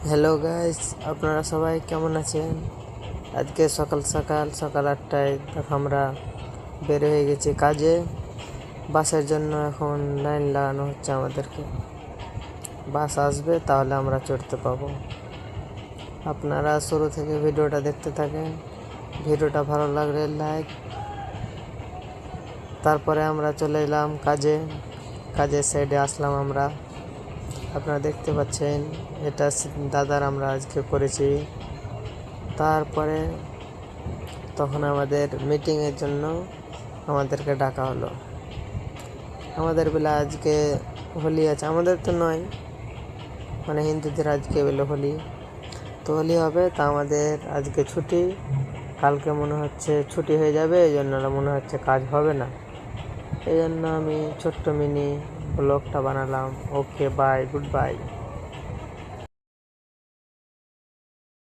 Hello guys, আপনারা সবাই কেমন আছেন? আজকে সকাল 8টায় আমরা বের হয়ে গেছি কাজে। বাসের জন্য এখন লাইন লাগানো হচ্ছে আমাদেরকে। বাস আসবে তাহলে আমরা চড়তে পাবো। আপনারা শুরু থেকে ভিডিওটা দেখতে থাকেন। ভিডিওটা ভালো লাগলে লাইক। তারপরে আমরা চলে এলাম কাজের সাইডে আসলাম আমরা। আপনারা দেখতে পাচ্ছেন এটা দাদার আমরা আজকে করেছি। তারপরে তখন আমাদের মিটিংয়ের জন্য আমাদেরকে ডাকা হলো। আমাদের বেলা আজকে হোলি আছে, আমাদের তো নয়, মানে হিন্দুদের আজকে বেলা হোলি, তো হোলি হবে, তা আমাদের আজকে ছুটি। কালকে মনে হচ্ছে ছুটি হয়ে যাবে, এই জন্য মনে হচ্ছে কাজ হবে না। এই জন্য আমি ছোট্ট মিনি ব্লগটা বানালাম। ওকে, বাই, গুড বাই।